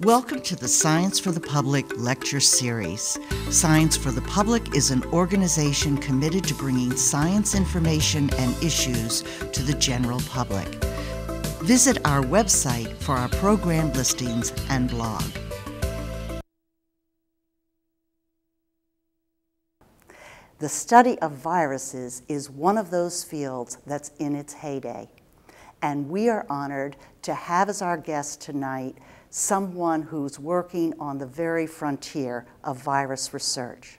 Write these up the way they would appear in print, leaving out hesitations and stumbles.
Welcome to the Science for the Public lecture series. Science for the Public is an organization committed to bringing science information and issues to the general public. Visit our website for our program listings and blog. The study of viruses is one of those fields that's in its heyday, and we are honored to have as our guest tonight someone who's working on the very frontier of virus research.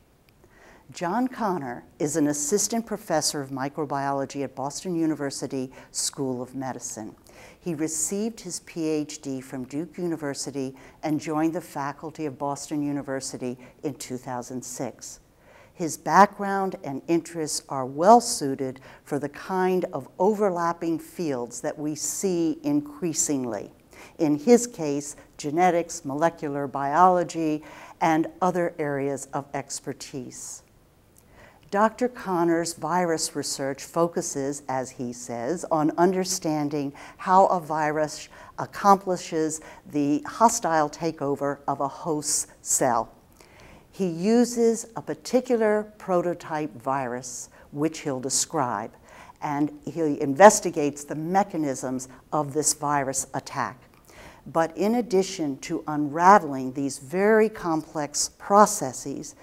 John Connor is an assistant professor of microbiology at Boston University School of Medicine. He received his PhD from Duke University and joined the faculty of Boston University in 2006. His background and interests are well suited for the kind of overlapping fields that we see increasingly. In his case, genetics, molecular biology, and other areas of expertise. Dr. Connor's virus research focuses, as he says, on understanding how a virus accomplishes the hostile takeover of a host cell. He uses a particular prototype virus, which he'll describe, and he investigates the mechanisms of this virus attack. But in addition to unraveling these very complex processes,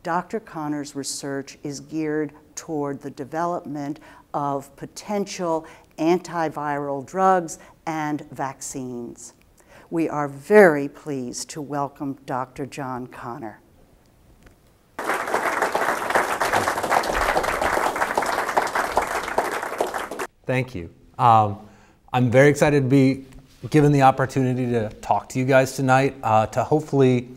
Dr. Connor's research is geared toward the development of potential antiviral drugs and vaccines. We are very pleased to welcome Dr. John Connor. Thank you. I'm very excited to be given the opportunity to talk to you guys tonight, to hopefully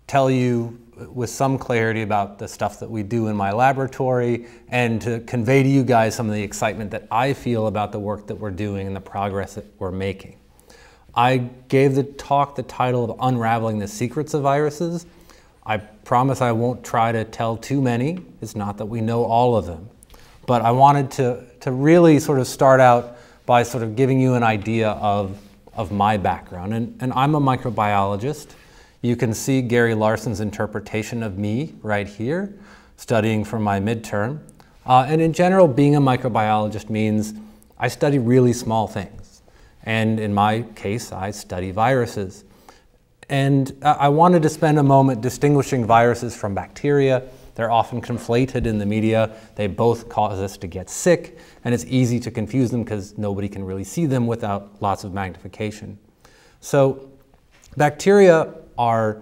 tell you with some clarity about the stuff that we do in my laboratory and to convey to you guys some of the excitement that I feel about the work that we're doing and the progress that we're making. I gave the talk the title of Unraveling the Secrets of Viruses. I promise I won't try to tell too many. It's not that we know all of them. But I wanted to really sort of start out by sort of giving you an idea of my background. And I'm a microbiologist. You can see Gary Larson's interpretation of me right here, studying for my midterm. And in general, being a microbiologist means I study really small things. And in my case, I study viruses. And I wanted to spend a moment distinguishing viruses from bacteria. They're often conflated in the media. They both cause us to get sick, and it's easy to confuse them because nobody can really see them without lots of magnification. So bacteria are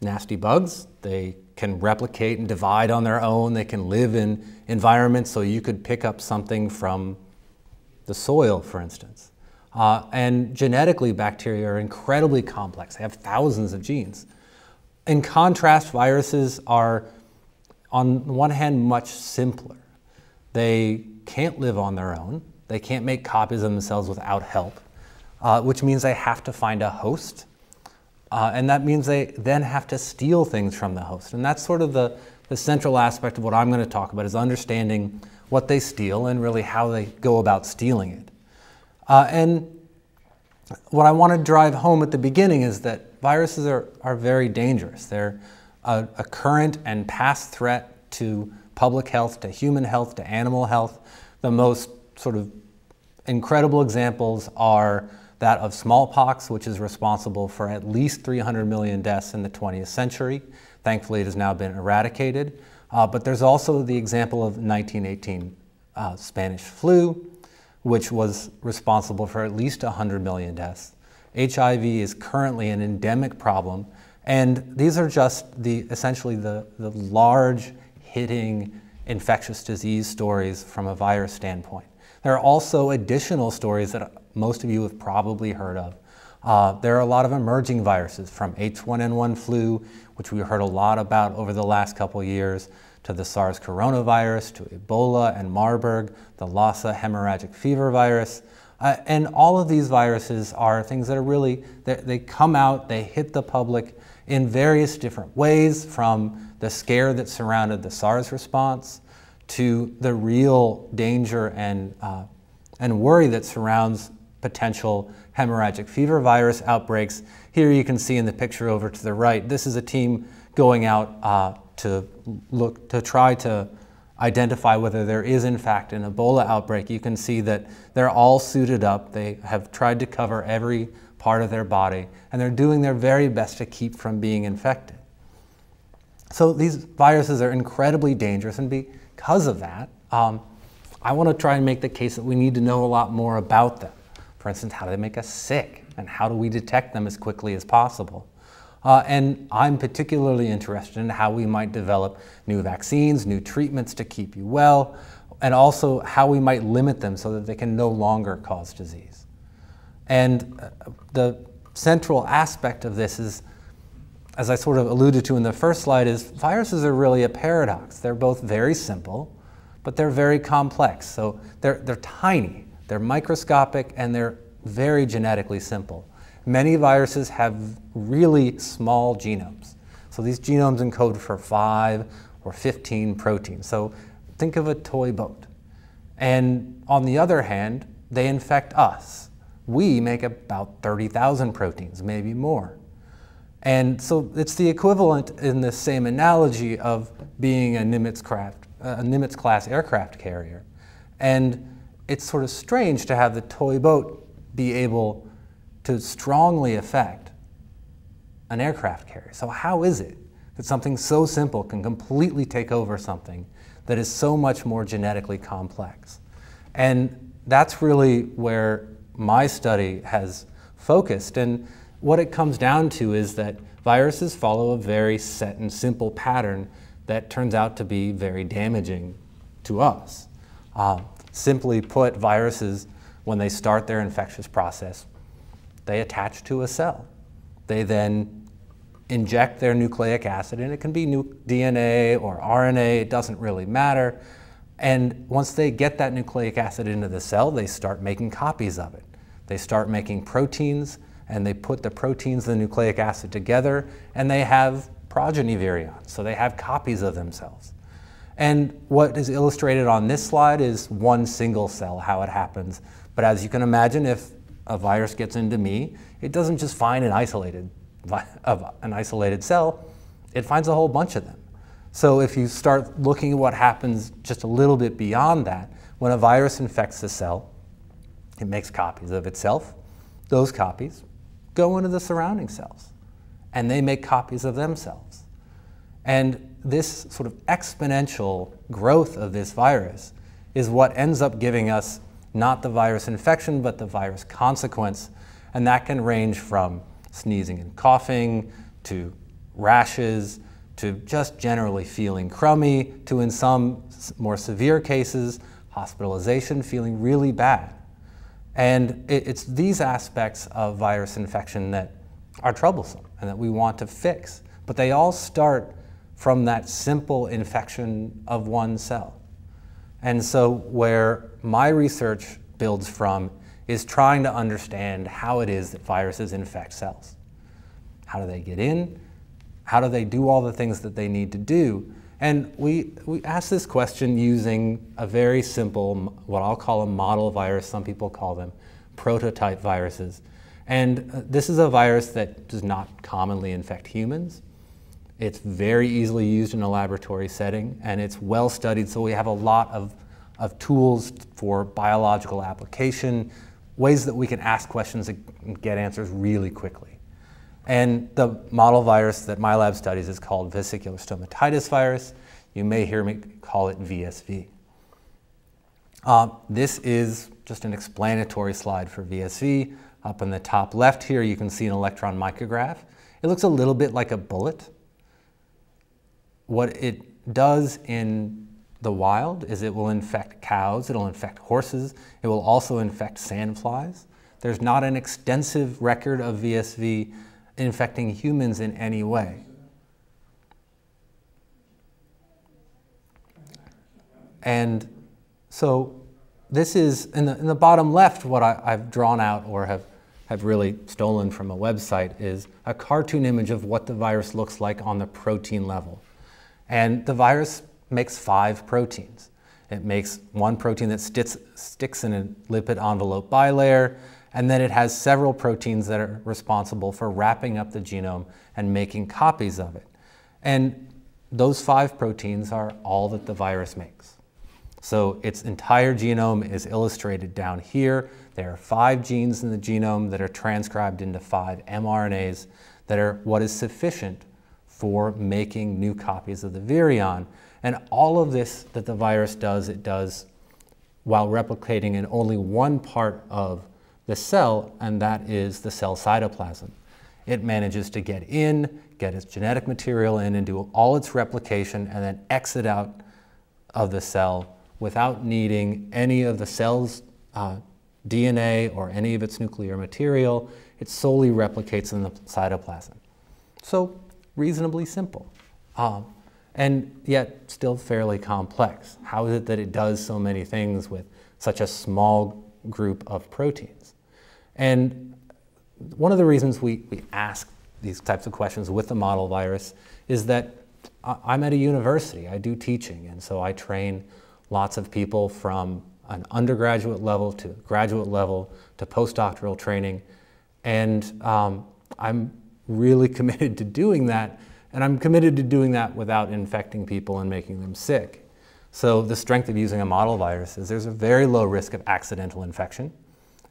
nasty bugs. They can replicate and divide on their own. They can live in environments, so you could pick up something from the soil, for instance. And genetically, bacteria are incredibly complex. They have thousands of genes. In contrast, viruses are, on the one hand, much simpler. They can't live on their own. They can't make copies of themselves without help, which means they have to find a host. And that means they then have to steal things from the host. And that's sort of the central aspect of what I'm going to talk about, is understanding what they steal and really how they go about stealing it. And what I want to drive home at the beginning is that viruses are very dangerous. They're a current and past threat to public health, to human health, to animal health. The most sort of incredible examples are that of smallpox, which is responsible for at least 300 million deaths in the 20th century. Thankfully, it has now been eradicated. But there's also the example of 1918 Spanish flu, which was responsible for at least 100 million deaths. HIV is currently an endemic problem. And these are just essentially the large hitting infectious disease stories from a virus standpoint. There are also additional stories that most of you have probably heard of. There are a lot of emerging viruses, from H1N1 flu, which we heard a lot about over the last couple of years, to the SARS coronavirus, to Ebola and Marburg, the Lassa hemorrhagic fever virus. And all of these viruses are things that are really, they come out, they hit the public in various different ways, from the scare that surrounded the SARS response to the real danger and worry that surrounds potential hemorrhagic fever virus outbreaks. Here you can see in the picture over to the right, this is a team going out to try to identify whether there is in fact an Ebola outbreak. You can see that they're all suited up. They have tried to cover every part of their body, and they're doing their very best to keep from being infected. So these viruses are incredibly dangerous, and because of that, I want to try and make the case that we need to know a lot more about them. For instance, how do they make us sick, and how do we detect them as quickly as possible? And I'm particularly interested in how we might develop new vaccines, new treatments to keep you well, and also how we might limit them so that they can no longer cause disease. And the central aspect of this is, as I sort of alluded to in the first slide, is viruses are really a paradox. They're both very simple, but they're very complex. So they're tiny, they're microscopic, and they're very genetically simple. Many viruses have really small genomes. So these genomes encode for 5 or 15 proteins. So think of a toy boat. And on the other hand, they infect us. We make about 30,000 proteins, maybe more. And so it's the equivalent in the same analogy of being a Nimitz-class aircraft carrier. And it's sort of strange to have the toy boat be able to strongly affect an aircraft carrier. So how is it that something so simple can completely take over something that is so much more genetically complex? And that's really where my study has focused. And what it comes down to is that viruses follow a very set and simple pattern that turns out to be very damaging to us. Simply put, viruses, when they start their infectious process, they attach to a cell. They then inject their nucleic acid, and it can be DNA or RNA, it doesn't really matter. And once they get that nucleic acid into the cell, they start making copies of it. They start making proteins, and they put the proteins and the nucleic acid together, and they have progeny virions, so they have copies of themselves. And what is illustrated on this slide is one single cell, how it happens. But as you can imagine, if a virus gets into me, it doesn't just find an isolated cell, it finds a whole bunch of them. So if you start looking at what happens just a little bit beyond that, when a virus infects a cell, it makes copies of itself. Those copies go into the surrounding cells, and they make copies of themselves. And this sort of exponential growth of this virus is what ends up giving us not the virus infection, but the virus consequence. And that can range from sneezing and coughing, to rashes, to just generally feeling crummy, to in some more severe cases, hospitalization, feeling really bad. And it's these aspects of virus infection that are troublesome and that we want to fix. But they all start from that simple infection of one cell. And so where my research builds from is trying to understand how it is that viruses infect cells. How do they get in? How do they do all the things that they need to do? And we ask this question using a very simple, what I'll call a model virus. Some people call them prototype viruses. And this is a virus that does not commonly infect humans. It's very easily used in a laboratory setting, and it's well studied, so we have a lot of tools for biological application, ways that we can ask questions and get answers really quickly. And the model virus that my lab studies is called vesicular stomatitis virus. You may hear me call it VSV. This is just an explanatory slide for VSV. Up in the top left here, you can see an electron micrograph. It looks a little bit like a bullet. What it does in the wild is it will infect cows, it'll infect horses, it will also infect sandflies. There's not an extensive record of VSV infecting humans in any way. And so this is, in the bottom left, what I've drawn out or have really stolen from a website is a cartoon image of what the virus looks like on the protein level. And the virus makes 5 proteins. It makes one protein that sticks in a lipid envelope bilayer, And then it has several proteins that are responsible for wrapping up the genome and making copies of it. And those 5 proteins are all that the virus makes. So its entire genome is illustrated down here. There are 5 genes in the genome that are transcribed into 5 mRNAs that are what is sufficient for making new copies of the virion. And all of this that the virus does, it does while replicating in only one part of the cell, and that is the cell cytoplasm. It manages to get in, get its genetic material in, and do all its replication, and then exit out of the cell without needing any of the cell's DNA or any of its nuclear material. It solely replicates in the cytoplasm. So reasonably simple, and yet still fairly complex. How is it that it does so many things with such a small group of proteins? And one of the reasons we ask these types of questions with the model virus is that I'm at a university, I do teaching, and so I train lots of people from an undergraduate level to graduate level to postdoctoral training, and I'm really committed to doing that, and I'm committed to doing that without infecting people and making them sick. So the strength of using a model virus is there's a very low risk of accidental infection.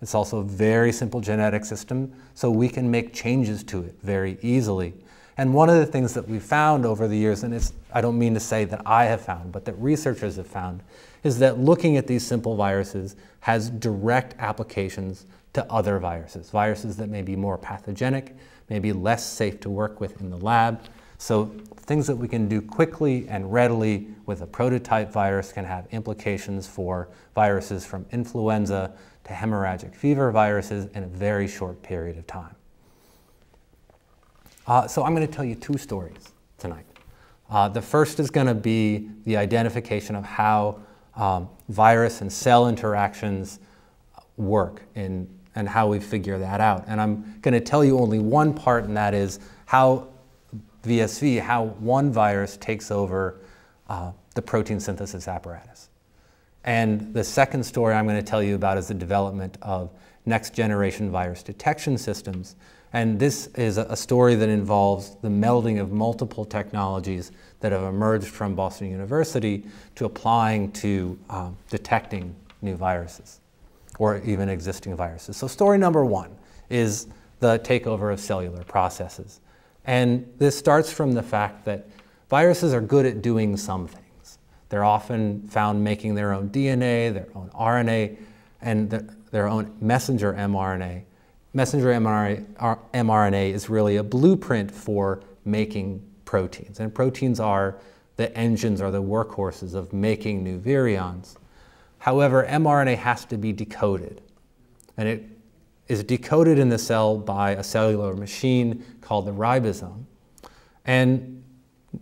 It's also a very simple genetic system, so we can make changes to it very easily. And one of the things that we've found over the years, and I don't mean to say that I have found, but that researchers have found, is that looking at these simple viruses has direct applications to other viruses, viruses that may be more pathogenic, may be less safe to work with in the lab. So things that we can do quickly and readily with a prototype virus can have implications for viruses from influenza to hemorrhagic fever viruses in a very short period of time. So I'm going to tell you 2 stories tonight. The first is going to be the identification of how virus and cell interactions work and how we figure that out. And I'm going to tell you only one part, and that is how VSV, how one virus takes over the protein synthesis apparatus. And the second story I'm going to tell you about is the development of next generation virus detection systems. And this is a story that involves the melding of multiple technologies that have emerged from Boston University to applying to detecting new viruses or even existing viruses. So story number 1 is the takeover of cellular processes. And this starts from the fact that viruses are good at doing some things. They're often found making their own DNA, their own RNA, and their own messenger mRNA. Messenger mRNA is really a blueprint for making proteins. And proteins are the engines or the workhorses of making new virions. However, mRNA has to be decoded. And it is decoded in the cell by a cellular machine called the ribosome. And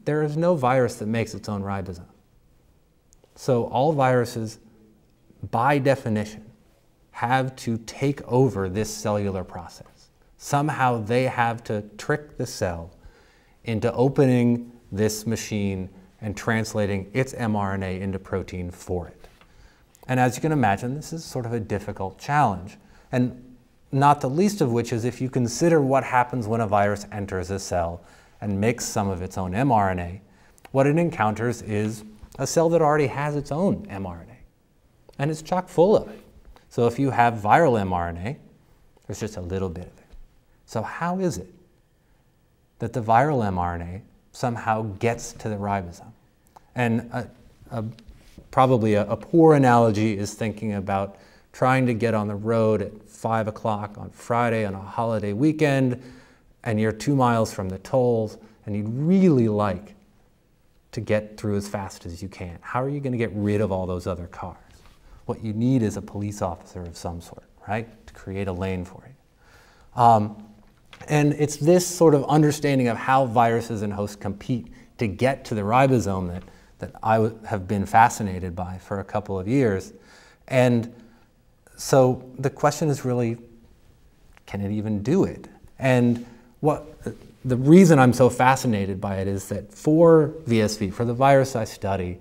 there is no virus that makes its own ribosome. So all viruses, by definition, have to take over this cellular process. Somehow they have to trick the cell into opening this machine and translating its mRNA into protein for it. And as you can imagine, this is sort of a difficult challenge. And not the least of which is if you consider what happens when a virus enters a cell and makes some of its own mRNA, what it encounters is a cell that already has its own mRNA, and it's chock full of it. So if you have viral mRNA, there's just a little bit of it. So how is it that the viral mRNA somehow gets to the ribosome? And probably a poor analogy is thinking about trying to get on the road at 5 o'clock on Friday on a holiday weekend, and you're 2 miles from the tolls, and you'd really like to get through as fast as you can. How are you going to get rid of all those other cars? What you need is a police officer of some sort, right, to create a lane for you. And it's this sort of understanding of how viruses and hosts compete to get to the ribosome that I have been fascinated by for a couple of years. And so the question is really, can it even do it? And the reason I'm so fascinated by it is that for VSV, for the virus I study,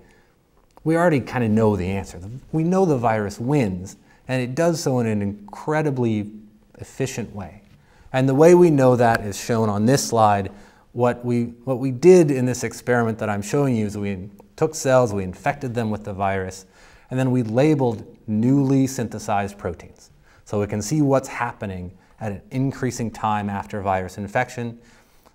we already kind of know the answer. We know the virus wins, and it does so in an incredibly efficient way. And the way we know that is shown on this slide. What we did in this experiment that I'm showing you is we took cells, we infected them with the virus, and then we labeled newly synthesized proteins. So we can see what's happening at an increasing time after virus infection.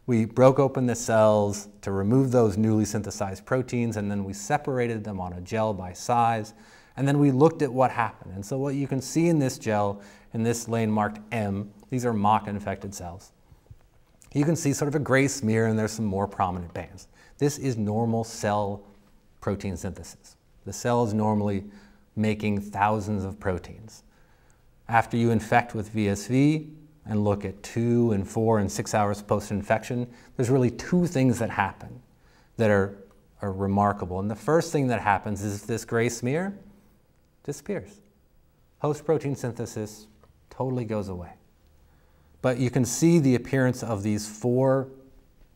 We broke open the cells to remove those newly synthesized proteins, and then we separated them on a gel by size, and then we looked at what happened. And so what you can see in this gel, in this lane marked M, these are mock infected cells. You can see sort of a gray smear, and there's some more prominent bands. This is normal cell protein synthesis. The cell is normally making thousands of proteins. After you infect with VSV and look at 2 and 4 and 6 hours post-infection, there's really 2 things that happen that are remarkable. And the first thing that happens is this gray smear disappears. Host protein synthesis totally goes away. But you can see the appearance of these 4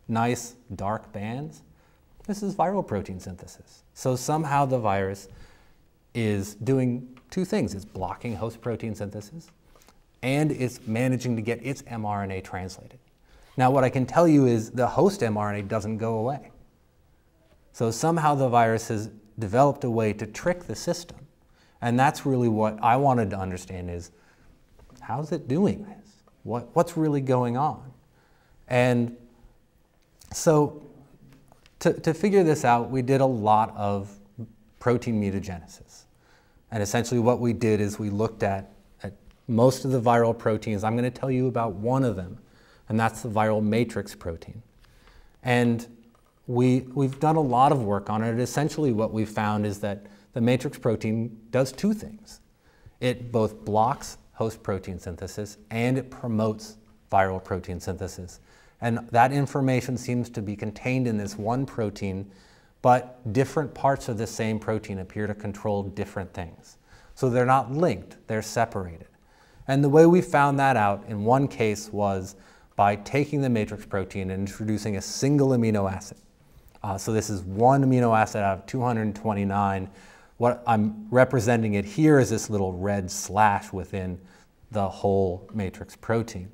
nice dark bands. This is viral protein synthesis. So somehow the virus is doing 2 things. It's blocking host protein synthesis, and it's managing to get its mRNA translated. Now what I can tell you is the host mRNA doesn't go away. So somehow the virus has developed a way to trick the system. And that's really what I wanted to understand is, how's it doing this? What's really going on? And so to figure this out, we did a lot of protein mutagenesis. And essentially what we did is we looked at most of the viral proteins. I'm going to tell you about one of them, and that's the viral matrix protein. And we've done a lot of work on it. Essentially what we found is that the matrix protein does 2 things. It both blocks host protein synthesis, and it promotes viral protein synthesis. And that information seems to be contained in this one protein, but different parts of the same protein appear to control different things. So they're not linked, they're separated. And the way we found that out in one case was by taking the matrix protein and introducing a single amino acid. So this is one amino acid out of 229. What I'm representing it here is this little red slash within the whole matrix protein.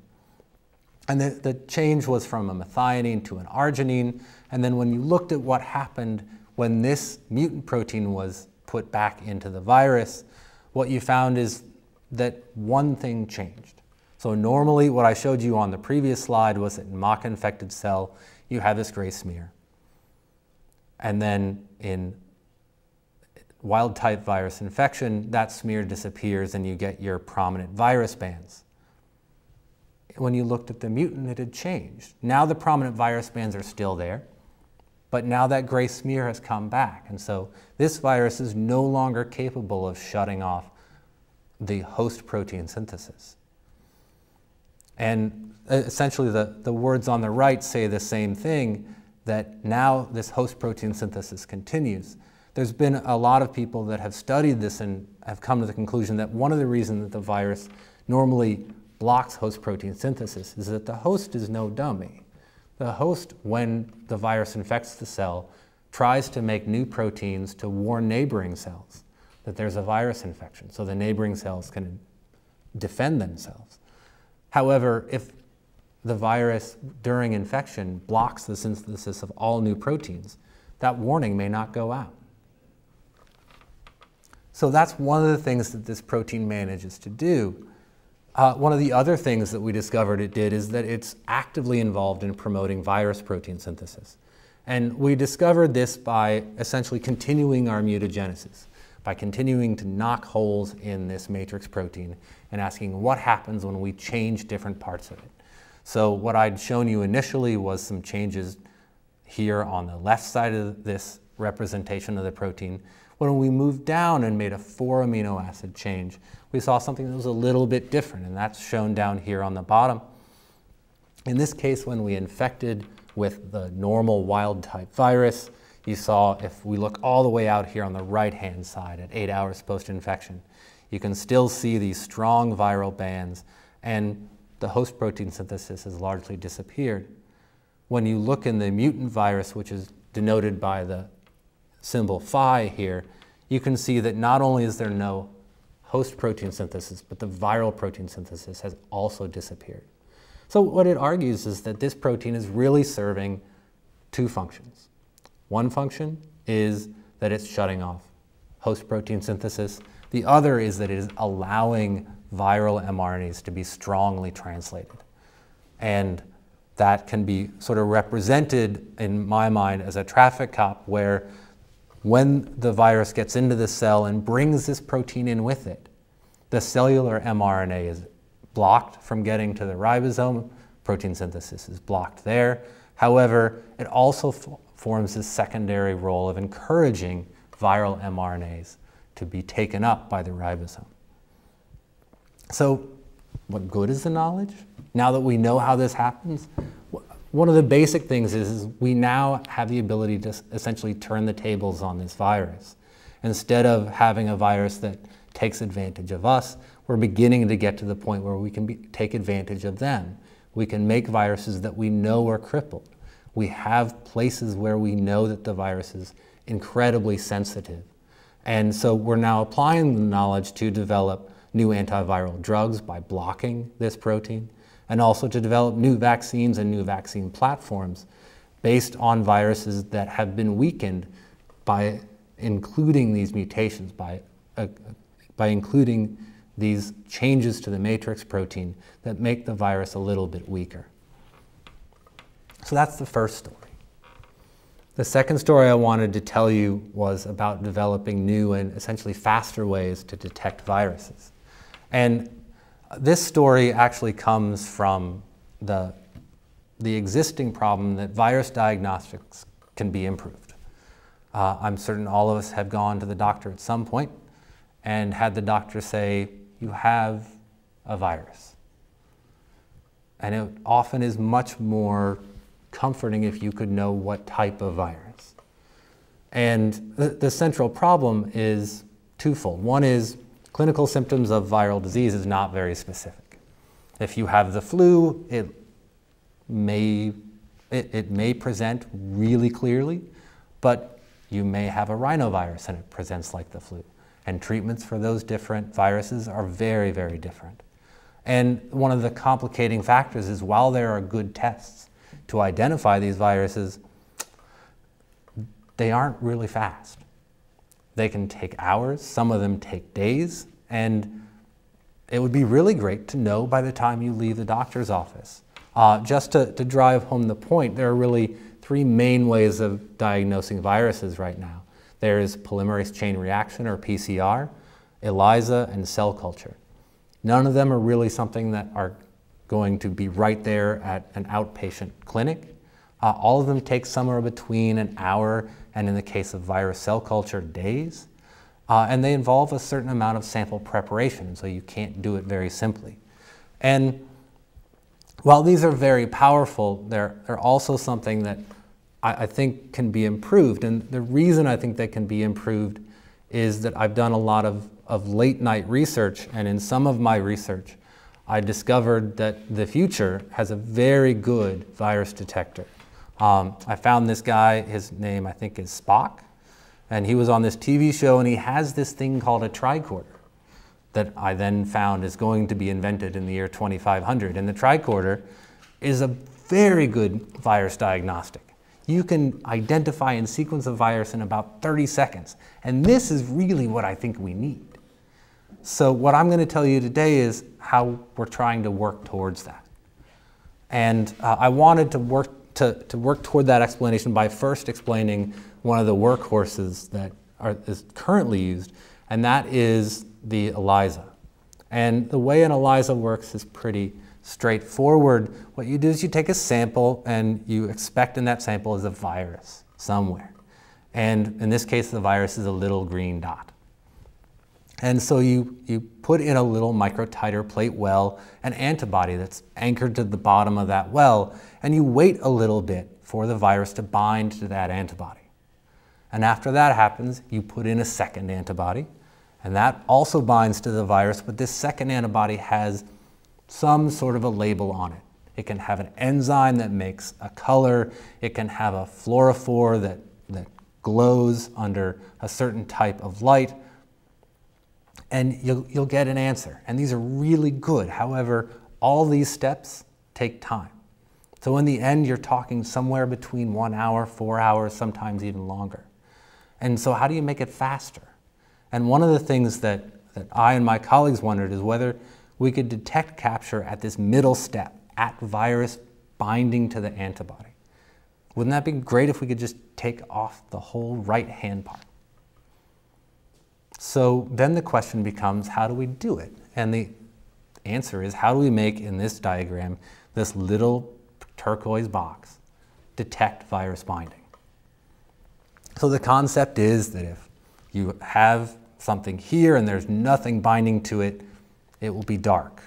And the change was from a methionine to an arginine. And then when you looked at what happened when this mutant protein was put back into the virus, what you found is that one thing changed. So normally what I showed you on the previous slide was that in mock infected cell, you have this gray smear. And then in wild type virus infection, that smear disappears and you get your prominent virus bands. When you looked at the mutant, it had changed. Now the prominent virus bands are still there, but now that gray smear has come back. And so this virus is no longer capable of shutting off the host protein synthesis. And essentially the words on the right say the same thing, that now this host protein synthesis continues. There's been a lot of people that have studied this and have come to the conclusion that one of the reasons that the virus normally blocks host protein synthesis is that the host is no dummy. The host, when the virus infects the cell, tries to make new proteins to warn neighboring cells that there's a virus infection, so the neighboring cells can defend themselves. However, if the virus during infection blocks the synthesis of all new proteins, that warning may not go out. So that's one of the things that this protein manages to do. One of the other things that we discovered it did is that it's actively involved in promoting virus protein synthesis. And we discovered this by essentially continuing our mutagenesis, by continuing to knock holes in this matrix protein and asking what happens when we change different parts of it. So what I'd shown you initially was some changes here on the left side of this representation of the protein. When we moved down and made a 4 amino acid change, we saw something that was a little bit different, and that's shown down here on the bottom. In this case, when we infected with the normal wild type virus, you saw, if we look all the way out here on the right-hand side at 8 hours post-infection, you can still see these strong viral bands, and the host protein synthesis has largely disappeared. When you look in the mutant virus, which is denoted by the symbol phi here, you can see that not only is there no host protein synthesis, but the viral protein synthesis has also disappeared. So what it argues is that this protein is really serving two functions. One function is that it's shutting off host protein synthesis. The other is that it is allowing viral mRNAs to be strongly translated. And that can be sort of represented, in my mind, as a traffic cop where when the virus gets into the cell and brings this protein in with it, the cellular mRNA is blocked from getting to the ribosome. Protein synthesis is blocked there. However, it also forms this secondary role of encouraging viral mRNAs to be taken up by the ribosome. So what good is the knowledge? Now that we know how this happens, one of the basic things is we now have the ability to essentially turn the tables on this virus. Instead of having a virus that takes advantage of us, we're beginning to get to the point where we can take advantage of them. We can make viruses that we know are crippled. We have places where we know that the virus is incredibly sensitive. And so we're now applying the knowledge to develop new antiviral drugs by blocking this protein, and also to develop new vaccines and new vaccine platforms based on viruses that have been weakened by including these mutations, by including these changes to the matrix protein that make the virus a little bit weaker. So that's the first story. The second story I wanted to tell you was about developing new and essentially faster ways to detect viruses. And this story actually comes from the existing problem that virus diagnostics can be improved. I'm certain all of us have gone to the doctor at some point and had the doctor say, you have a virus. And it often is much more comforting if you could know what type of virus. And the central problem is twofold. One is clinical symptoms of viral disease is not very specific. If you have the flu, it may present really clearly, but you may have a rhinovirus and it presents like the flu. And treatments for those different viruses are very, very different. And one of the complicating factors is while there are good tests to identify these viruses, they aren't really fast. They can take hours, some of them take days, and it would be really great to know by the time you leave the doctor's office. Just to drive home the point, there are really three main ways of diagnosing viruses right now. There is polymerase chain reaction, or PCR, ELISA, and cell culture. None of them are really something that are going to be right there at an outpatient clinic. All of them take somewhere between an hour and, in the case of virus cell culture, days. And they involve a certain amount of sample preparation, so you can't do it very simply. And while these are very powerful, they're also something that I think can be improved. And the reason I think they can be improved is that I've done a lot of late night research, and in some of my research, I discovered that the future has a very good virus detector. I found this guy, his name I think is Spock, and he was on this TV show, and he has this thing called a tricorder that I then found is going to be invented in the year 2500. And the tricorder is a very good virus diagnostic. You can identify and sequence a virus in about 30 seconds. And this is really what I think we need. So what I'm going to tell you today is how we're trying to work towards that. And I wanted to work toward that explanation by first explaining one of the workhorses that is currently used, and that is the ELISA. And the way an ELISA works is pretty straightforward. What you do is you take a sample and you expect in that sample is a virus somewhere. And in this case, the virus is a little green dot. And so you put in a little microtiter plate well an antibody that's anchored to the bottom of that well, and you wait a little bit for the virus to bind to that antibody. And after that happens, you put in a second antibody, and that also binds to the virus, but this second antibody has some sort of a label on it. It can have an enzyme that makes a color. It can have a fluorophore that glows under a certain type of light. and you'll get an answer. And these are really good. However, all these steps take time. So in the end, you're talking somewhere between 1 hour, 4 hours, sometimes even longer. And so how do you make it faster? And one of the things that I and my colleagues wondered is whether we could detect capture at this middle step, at virus binding to the antibody. Wouldn't that be great if we could just take off the whole right-hand part? So then the question becomes, how do we do it? And the answer is, how do we make, in this diagram, this little turquoise box detect virus binding? So the concept is that if you have something here and there's nothing binding to it, it will be dark.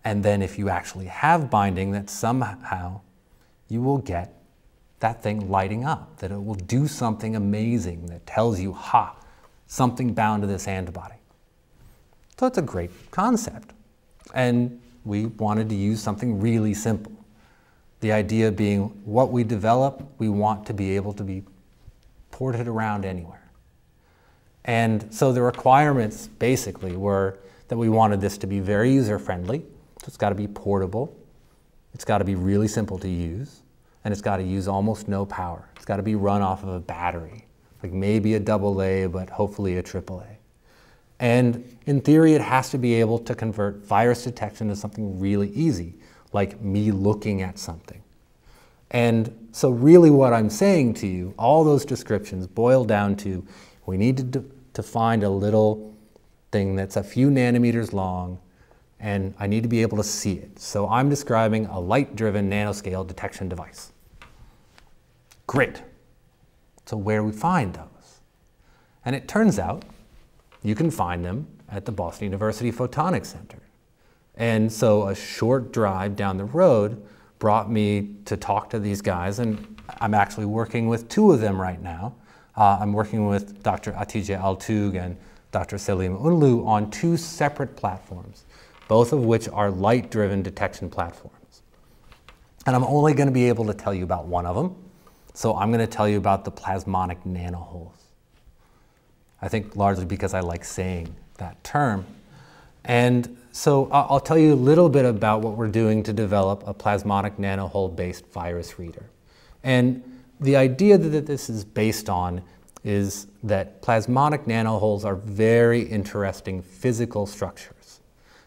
And then if you actually have binding, that somehow you will get that thing lighting up, that it will do something amazing that tells you, ha, something bound to this antibody. So it's a great concept. And we wanted to use something really simple. The idea being what we develop, we want to be able to be ported around anywhere. And so the requirements basically were that we wanted this to be very user-friendly. So it's got to be portable. It's got to be really simple to use. And it's got to use almost no power. It's got to be run off of a battery, like maybe a AA, but hopefully a AAA. And in theory, it has to be able to convert virus detection to something really easy, like me looking at something. And so really what I'm saying to you, all those descriptions boil down to, we need to find a little thing that's a few nanometers long, and I need to be able to see it. So I'm describing a light-driven nanoscale detection device. Great. So where do we find those? And it turns out you can find them at the Boston University Photonics Center. And so a short drive down the road brought me to talk to these guys, and I'm actually working with two of them right now. I'm working with Dr. Hatice Altug and Dr. Selim Unlu on two separate platforms, both of which are light-driven detection platforms. And I'm only going to be able to tell you about one of them, so I'm going to tell you about the plasmonic nanoholes. I think largely because I like saying that term. And so I'll tell you a little bit about what we're doing to develop a plasmonic nanohole-based virus reader. And the idea that this is based on is that plasmonic nanoholes are very interesting physical structures.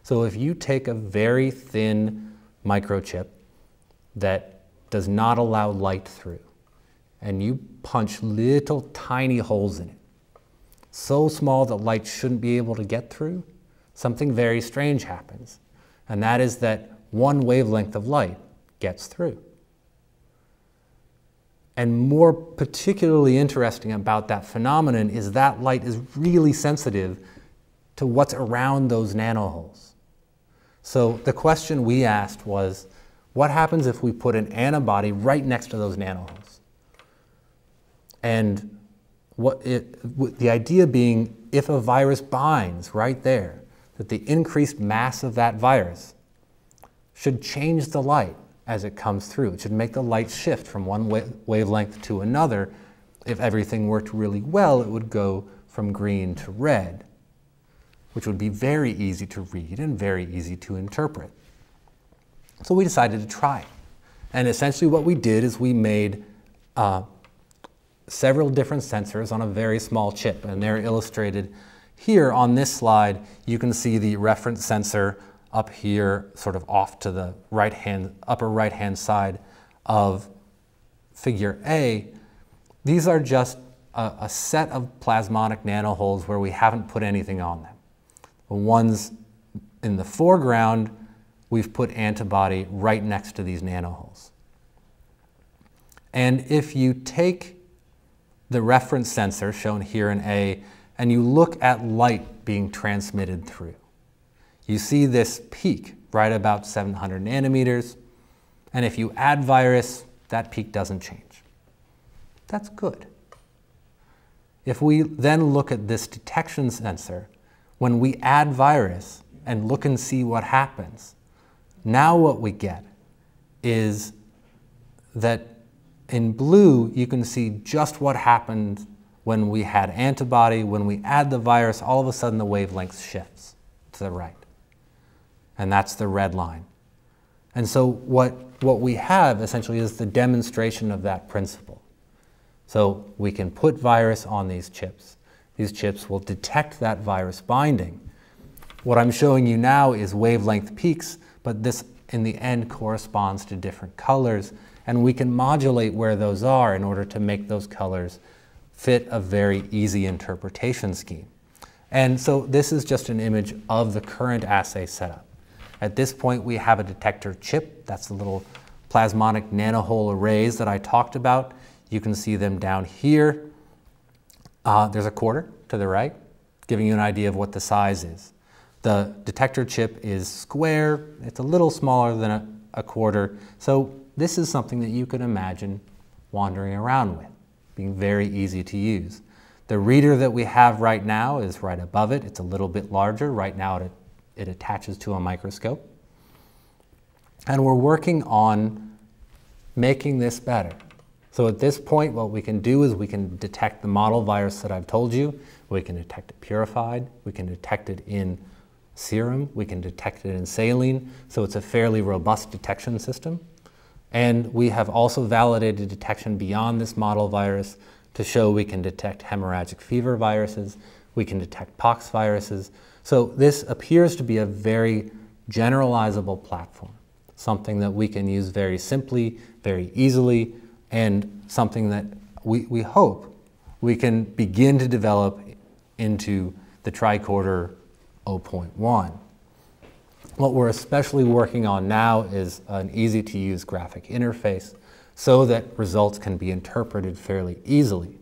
So if you take a very thin microchip that does not allow light through, and you punch little tiny holes in it, so small that light shouldn't be able to get through, something very strange happens. And that is that one wavelength of light gets through. And more particularly interesting about that phenomenon is that light is really sensitive to what's around those nanoholes. So the question we asked was, what happens if we put an antibody right next to those nanoholes? And the idea being, if a virus binds right there, that the increased mass of that virus should change the light as it comes through. It should make the light shift from one wavelength to another. If everything worked really well, it would go from green to red, which would be very easy to read and very easy to interpret. So we decided to try it. And essentially what we did is we made several different sensors on a very small chip, and they're illustrated here on this slide. You can see the reference sensor up here, sort of off to the upper right-hand side of figure A. These are just a set of plasmonic nanoholes where we haven't put anything on them. The ones in the foreground, we've put antibody right next to these nanoholes. And if you take the reference sensor shown here in A, and you look at light being transmitted through, you see this peak right about 700 nanometers, and if you add virus, that peak doesn't change. That's good. If we then look at this detection sensor, when we add virus and look and see what happens, now what we get is that in blue, you can see just what happened When we had antibody, when we add the virus, all of a sudden the wavelength shifts to the right. And that's the red line. And so what we have essentially is the demonstration of that principle. So we can put virus on these chips. These chips will detect that virus binding. What I'm showing you now is wavelength peaks, but this in the end corresponds to different colors, and we can modulate where those are in order to make those colors fit a very easy interpretation scheme. And so this is just an image of the current assay setup. At this point, we have a detector chip. That's the little plasmonic nanohole arrays that I talked about. You can see them down here. There's a quarter to the right, giving you an idea of what the size is. The detector chip is square. It's a little smaller than a quarter. So this is something that you could imagine wandering around with, being very easy to use. The reader that we have right now is right above it. It's a little bit larger. Right now it attaches to a microscope. And we're working on making this better. So at this point, what we can do is we can detect the model virus that I've told you. We can detect it purified. We can detect it in serum. We can detect it in saline. So it's a fairly robust detection system. And we have also validated detection beyond this model virus to show we can detect hemorrhagic fever viruses. We can detect pox viruses. So this appears to be a very generalizable platform, something that we can use very simply, very easily, and something that we hope we can begin to develop into the tricorder 0.1. What we're especially working on now is an easy-to-use graphic interface so that results can be interpreted fairly easily.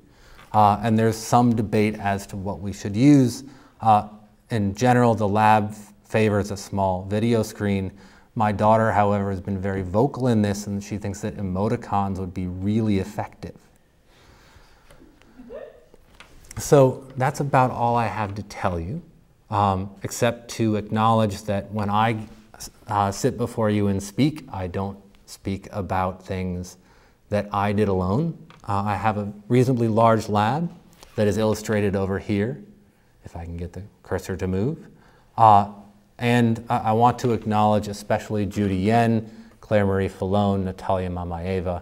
And there's some debate as to what we should use. In general, the lab favors a small video screen. My daughter, however, has been very vocal in this, and she thinks that emoticons would be really effective. So that's about all I have to tell you, except to acknowledge that when I sit before you and speak, I don't speak about things that I did alone. I have a reasonably large lab that is illustrated over here, if I can get the cursor to move. And I want to acknowledge especially Judy Yen, Claire Marie Fallone, Natalia Mamaeva,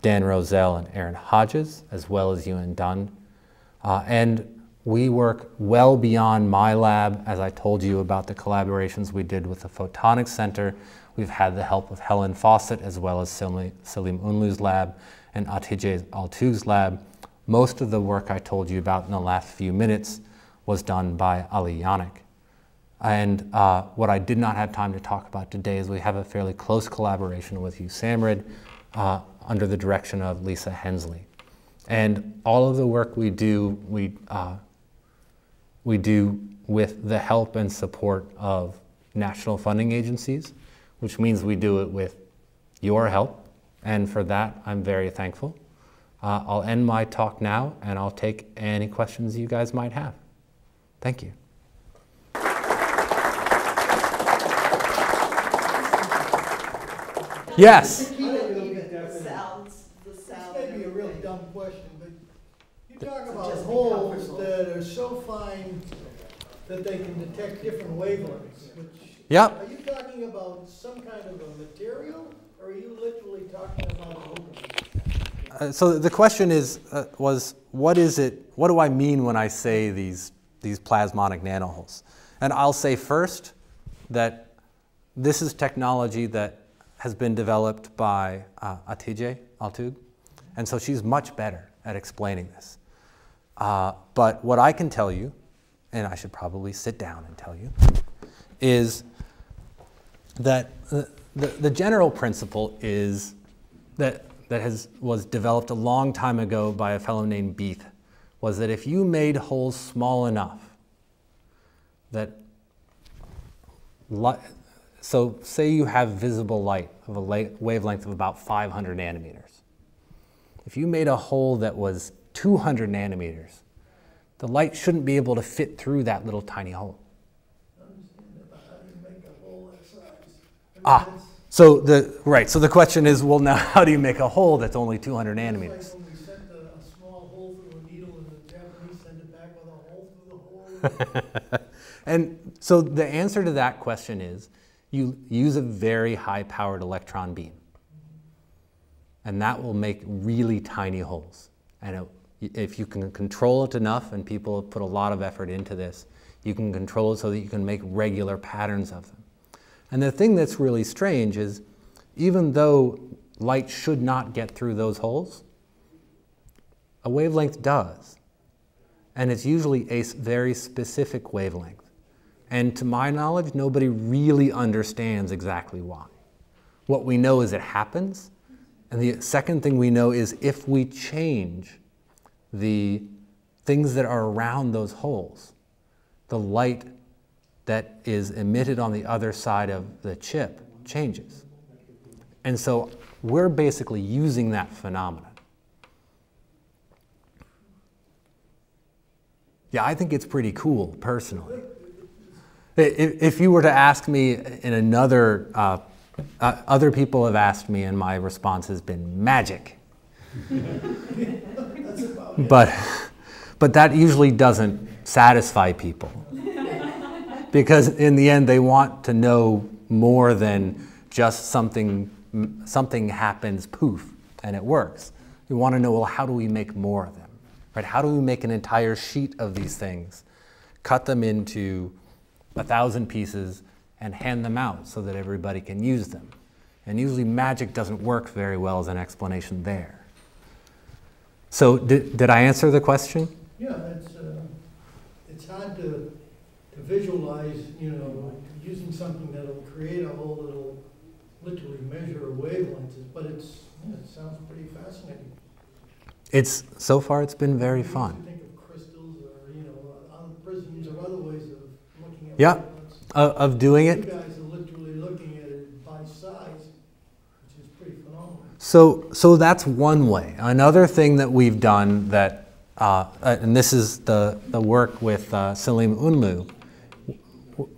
Dan Roselle, and Aaron Hodges, as well as Ewan Dunn. And we work well beyond my lab. As I told you about the collaborations we did with the Photonics Center, we've had the help of Helen Fawcett, as well as Salim Unlu's lab and Hatice Altugh's lab. Most of the work I told you about in the last few minutes was done by Ali Yannick. And what I did not have time to talk about today is we have a fairly close collaboration with USAMRIID under the direction of Lisa Hensley. And all of the work we do, we do with the help and support of national funding agencies, which means we do it with your help. And for that, I'm very thankful. I'll end my talk now, and I'll take any questions you guys might have. Thank you. Yes. This may be a real dumb question, but you talk about holes that are so fine that they can detect different wavelengths. Yep. Are you talking about some kind of a material, or are you literally talking about an organism? So the question is, what is it? What do I mean when I say these plasmonic nanoholes? And I'll say first that this is technology that has been developed by Hatice Altough, and so she's much better at explaining this. But what I can tell you, and I should probably sit down and tell you, is that the general principle is that was developed a long time ago by a fellow named Beath, was that if you made holes small enough that so say you have visible light of a wavelength of about 500 nanometers. If you made a hole that was 200 nanometers, the light shouldn't be able to fit through that little tiny hole. I understand that, but how do you make a hole that size? So the question is, well, now how do you make a hole that's only 200 nanometers? It's like when we sent a small hole through a needle And so the answer to that question is you use a very high-powered electron beam. And that will make really tiny holes. And if you can control it enough, and people have put a lot of effort into this, you can control it so that you can make regular patterns of them. And the thing that's really strange is, even though light should not get through those holes, a wavelength does. And it's usually a very specific wavelength. And to my knowledge, nobody really understands exactly why. What we know is it happens. And the second thing we know is if we change the things that are around those holes, the light that is emitted on the other side of the chip changes. And so we're basically using that phenomenon. Yeah, I think it's pretty cool, personally. If you were to ask me in another, other people have asked me and my response has been magic. But that usually doesn't satisfy people. Because in the end, they want to know more than just something happens, poof, and it works. You want to know, well, how do we make more of them? Right? How do we make an entire sheet of these things, cut them into 1,000 pieces, and hand them out so that everybody can use them? And usually magic doesn't work very well as an explanation there. So did I answer the question? Yeah, it's hard to visualize, you know, using something that'll create a hole that'll literally measure a wavelength, but it sounds pretty fascinating. So far it's been very fun. You think of crystals or, you know, other prisms or other ways of looking at wavelengths. Of doing it. You guys are literally looking at it by size, which is pretty phenomenal. So that's one way. Another thing that we've done that, and this is the work with Salim Unlu,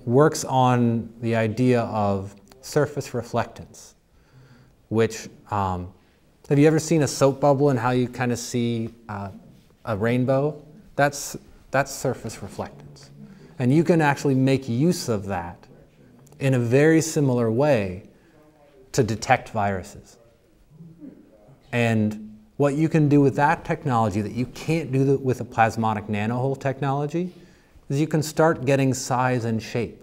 works on the idea of surface reflectance, which, have you ever seen a soap bubble and how you kind of see a rainbow? That's surface reflectance. And you can actually make use of that in a very similar way to detect viruses. And what you can do with that technology that you can't do with a plasmonic nanohole technology is you can start getting size and shape.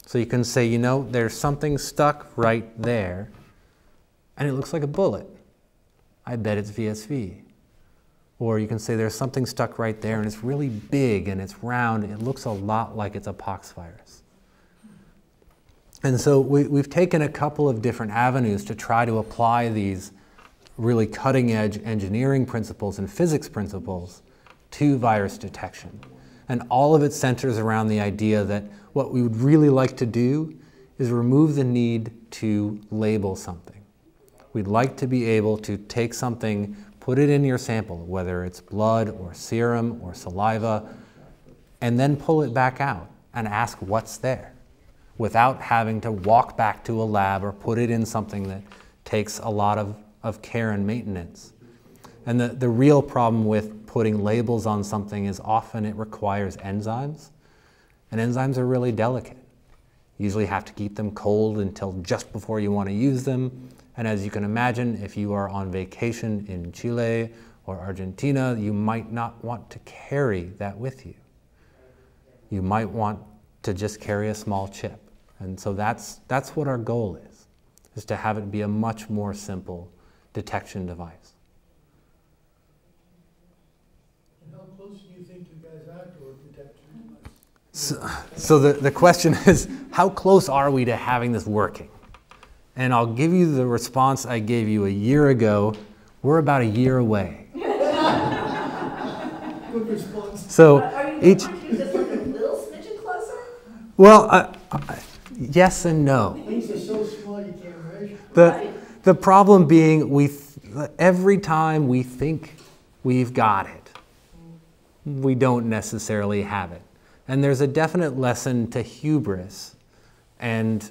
So you can say, you know, there's something stuck right there, and it looks like a bullet. I bet it's VSV. Or you can say there's something stuck right there, and it's really big, and it's round, and it looks a lot like it's a pox virus. And so we've taken a couple of different avenues to try to apply these really cutting-edge engineering principles and physics principles to virus detection. And all of it centers around the idea that what we would really like to do is remove the need to label something. We'd like to be able to take something, put it in your sample, whether it's blood or serum or saliva, and then pull it back out and ask what's there, without having to walk back to a lab or put it in something that takes a lot of care and maintenance. And the real problem with putting labels on something is often it requires enzymes, and enzymes are really delicate. You usually have to keep them cold until just before you want to use them. And as you can imagine, if you are on vacation in Chile or Argentina, you might not want to carry that with you. You might want to just carry a small chip. And so that's what our goal is to have it be a much more simple detection device. And how close do you think you guys are to a detection device? So the question is, how close are we to having this working? And I'll give you the response I gave you a year ago. We're about a year away. Good response. So are you just like a little smidgen closer? Well, yes and no. Things are so small you can't measure. The problem being, every time we think we've got it, we don't necessarily have it. And there's a definite lesson to hubris and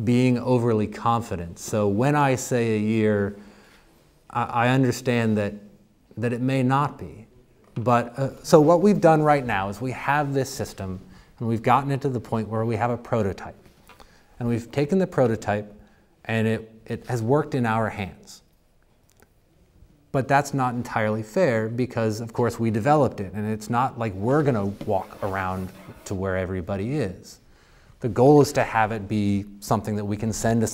being overly confident. So when I say a year, I understand that it may not be. But so what we've done right now is we have this system, and we've gotten it to the point where we have a prototype. And we've taken the prototype, and it has worked in our hands. But that's not entirely fair because, of course, we developed it, and it's not like we're going to walk around to where everybody is. The goal is to have it be something that we can send to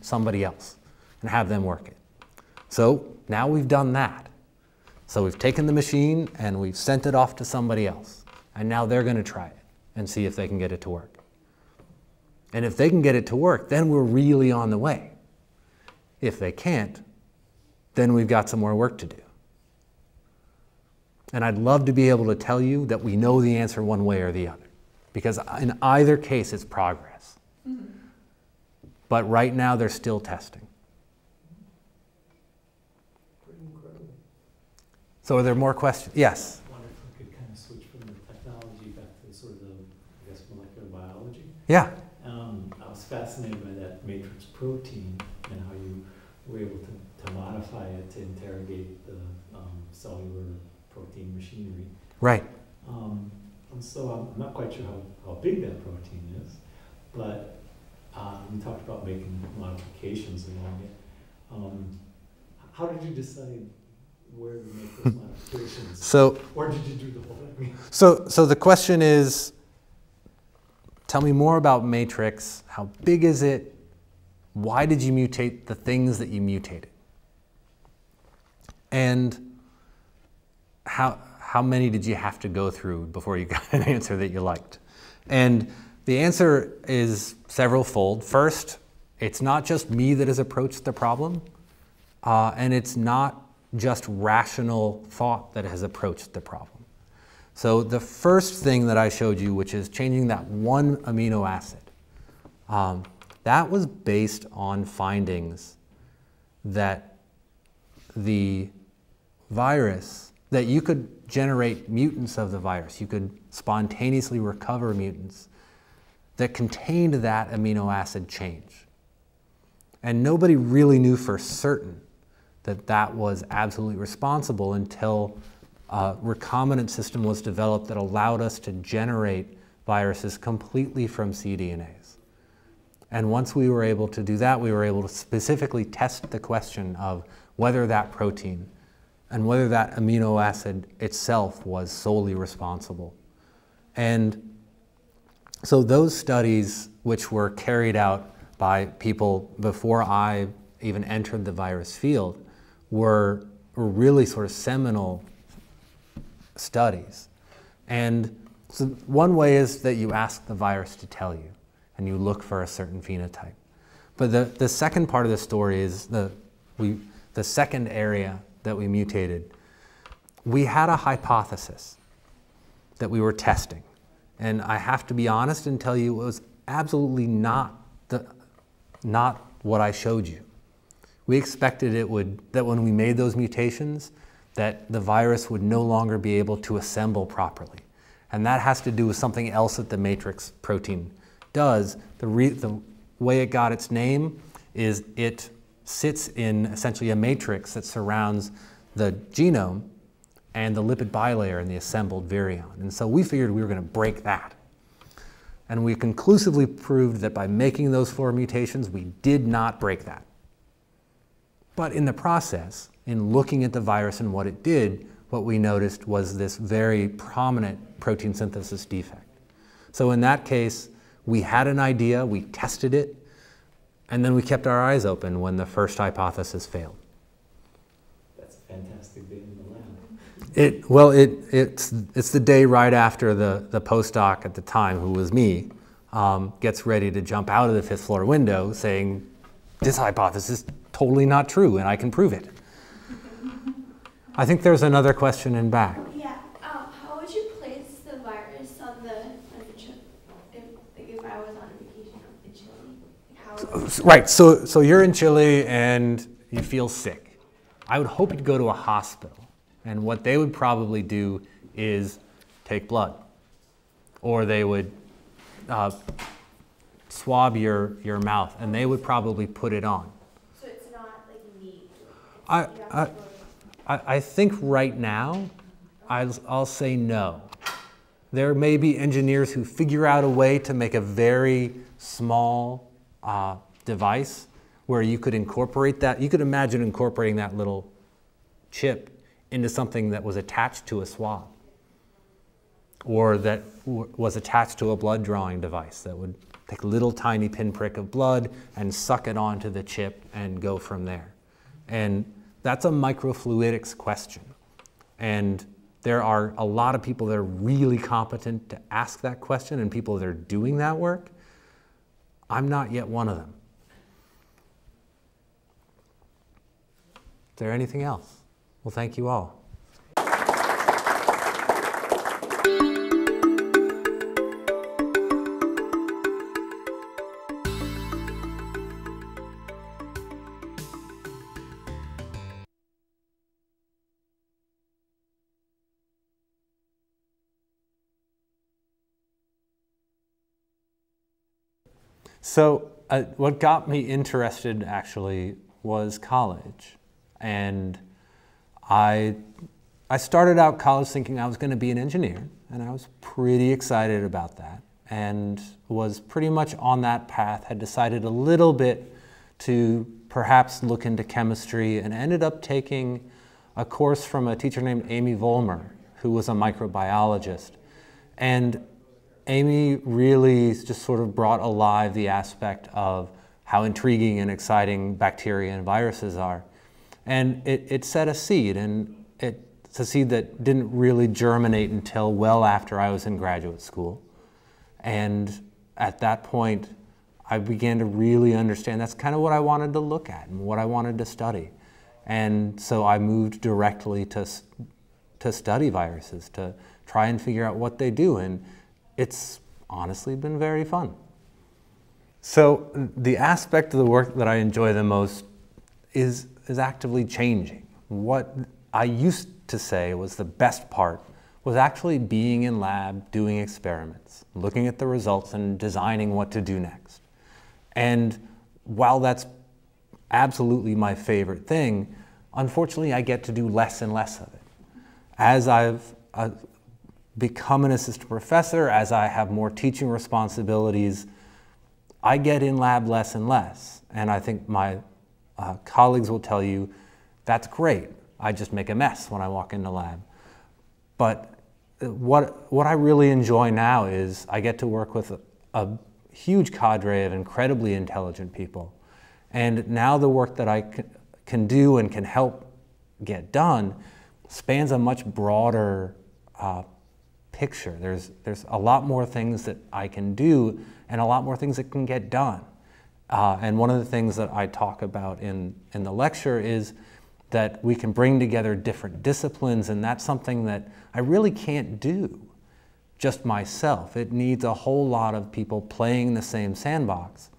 somebody else and have them work it. So now we've done that. So we've taken the machine and we've sent it off to somebody else. And now they're going to try it and see if they can get it to work. And if they can get it to work, then we're really on the way. If they can't, then we've got some more work to do. And I'd love to be able to tell you that we know the answer one way or the other, because in either case it's progress. Mm-hmm. But right now they're still testing. Pretty incredible. So are there more questions? Yes? I wonder if we could kind of switch from the technology back to sort of the, I guess, molecular biology. Yeah. I was fascinated by that matrix protein and how you were able to modify it to interrogate the cellular protein machinery. Right. And so I'm not quite sure how big that protein is, but we talked about making modifications along it. How did you decide where to make those modifications? So, or did you do the whole thing? So the question is, tell me more about matrix. How big is it? Why did you mutate the things that you mutated? And how many did you have to go through before you got an answer that you liked? And the answer is several-fold. First, it's not just me that has approached the problem, and it's not just rational thought that has approached the problem. So the first thing that I showed you, which is changing that one amino acid, that was based on findings that the virus, that you could generate mutants of the virus. You could spontaneously recover mutants that contained that amino acid change. And nobody really knew for certain that that was absolutely responsible until a recombinant system was developed that allowed us to generate viruses completely from cDNAs. And once we were able to do that, we were able to specifically test the question of whether that protein and whether that amino acid itself was solely responsible. And so those studies, which were carried out by people before I even entered the virus field, were really sort of seminal studies. And so one way is that you ask the virus to tell you, and you look for a certain phenotype. But the second part of the story is the second area that we mutated. We had a hypothesis that we were testing. And I have to be honest and tell you it was absolutely not what I showed you. We expected that when we made those mutations, that the virus would no longer be able to assemble properly. And that has to do with something else that the matrix protein does. The way it got its name is it sits in essentially a matrix that surrounds the genome and the lipid bilayer and the assembled virion. And so we figured we were going to break that. And we conclusively proved that by making those 4 mutations, we did not break that. But in the process, in looking at the virus and what it did, what we noticed was this very prominent protein synthesis defect. So in that case, we had an idea, we tested it, and then we kept our eyes open when the first hypothesis failed. That's a fantastic day in the lab. It's the day right after the postdoc at the time, who was me, gets ready to jump out of the 5th floor window saying, this hypothesis is totally not true and I can prove it. I think there's another question in back. Yeah, how would you place the virus on the chip if I was on a vacation in Chile? Right, so you're in Chile and you feel sick. I would hope you'd go to a hospital. And what they would probably do is take blood. Or they would swab your mouth and they would probably put it on. So it's not like neat? I think right now I'll say no. There may be engineers who figure out a way to make a very small device where you could incorporate that. You could imagine incorporating that little chip into something that was attached to a swab, or that was attached to a blood drawing device that would take a little tiny pinprick of blood and suck it onto the chip and go from there. And that's a microfluidics question. And there are a lot of people that are really competent to ask that question and people that are doing that work. I'm not yet one of them. Is there anything else? Well, thank you all. So what got me interested actually was college. And I started out college thinking I was going to be an engineer, and I was pretty excited about that, and was pretty much on that path, had decided a little bit to perhaps look into chemistry, and ended up taking a course from a teacher named Amy Vollmer, who was a microbiologist. And Amy really just sort of brought alive the aspect of how intriguing and exciting bacteria and viruses are. And it set a seed, and it's a seed that didn't really germinate until well after I was in graduate school. And at that point, I began to really understand that's kind of what I wanted to look at and what I wanted to study. And so I moved directly to study viruses, to try and figure out what they do. And it's honestly been very fun. So the aspect of the work that I enjoy the most is actively changing. What I used to say was the best part was actually being in lab, doing experiments, looking at the results and designing what to do next. And while that's absolutely my favorite thing, unfortunately I get to do less and less of it. As I've become an assistant professor, as I have more teaching responsibilities, I get in lab less and less. And I think my colleagues will tell you, that's great. I just make a mess when I walk into lab. But what I really enjoy now is I get to work with a huge cadre of incredibly intelligent people. And now the work that I can do and can help get done spans a much broader picture. There's a lot more things that I can do and a lot more things that can get done. And one of the things that I talk about in the lecture is that we can bring together different disciplines, and that's something that I really can't do just myself. It needs a whole lot of people playing the same sandbox.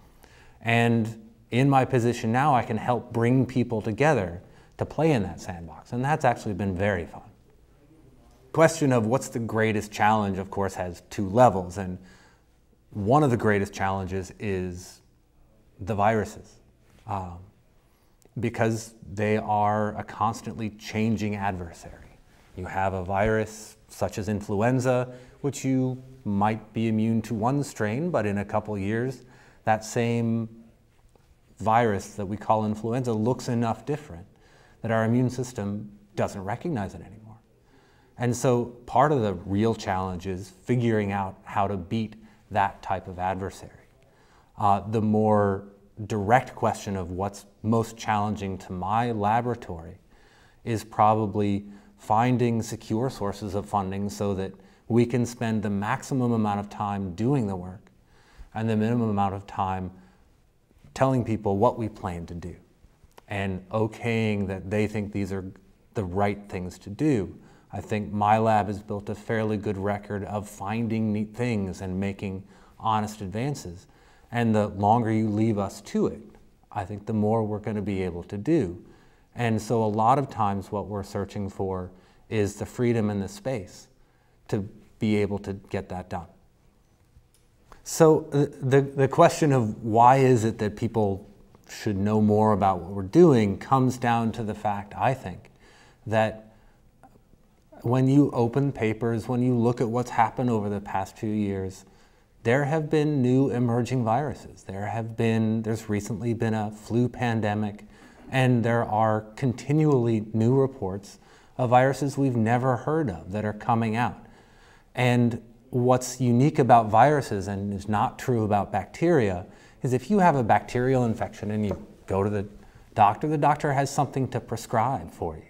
And in my position now, I can help bring people together to play in that sandbox, and that's actually been very fun. The question of what's the greatest challenge, of course, has two levels, and one of the greatest challenges is the viruses, because they are a constantly changing adversary. You have a virus such as influenza, which you might be immune to one strain, but in a couple years, that same virus that we call influenza looks enough different that our immune system doesn't recognize it anymore. And so part of the real challenge is figuring out how to beat that type of adversary. The more direct question of what's most challenging to my laboratory is probably finding secure sources of funding so that we can spend the maximum amount of time doing the work and the minimum amount of time telling people what we plan to do and okaying that they think these are the right things to do. I think my lab has built a fairly good record of finding neat things and making honest advances. And the longer you leave us to it, I think the more we're going to be able to do. And so a lot of times what we're searching for is the freedom and the space to be able to get that done. So the question of why is it that people should know more about what we're doing comes down to the fact, I think, that when you open papers, when you look at what's happened over the past few years, there have been new emerging viruses. There's recently been a flu pandemic, and there are continually new reports of viruses we've never heard of that are coming out. And what's unique about viruses and is not true about bacteria is if you have a bacterial infection and you go to the doctor has something to prescribe for you.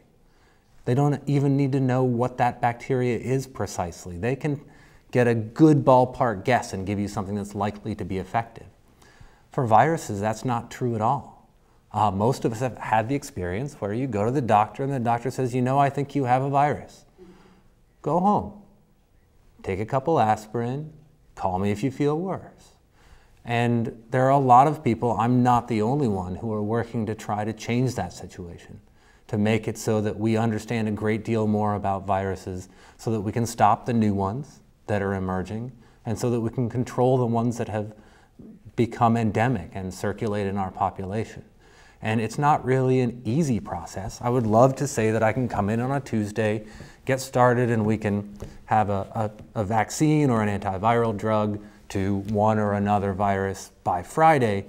They don't even need to know what that bacteria is precisely. They can get a good ballpark guess and give you something that's likely to be effective. For viruses, that's not true at all. Most of us have had the experience where you go to the doctor and the doctor says, I think you have a virus. Go home. Take a couple aspirin. Call me if you feel worse. And there are a lot of people, I'm not the only one, who are working to try to change that situation, to make it so that we understand a great deal more about viruses so that we can stop the new ones that are emerging and so that we can control the ones that have become endemic and circulate in our population. And it's not really an easy process. I would love to say that I can come in on a Tuesday, get started, and we can have a vaccine or an antiviral drug to one or another virus by Friday.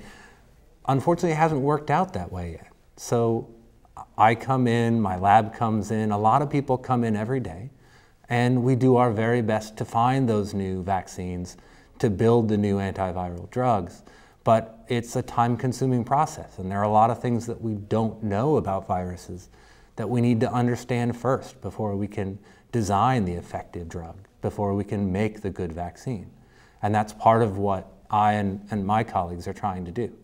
Unfortunately, it hasn't worked out that way yet. So I come in, my lab comes in, a lot of people come in every day, and we do our very best to find those new vaccines, to build the new antiviral drugs. But it's a time-consuming process, and there are a lot of things that we don't know about viruses that we need to understand first before we can design the effective drug, before we can make the good vaccine. And that's part of what I and my colleagues are trying to do.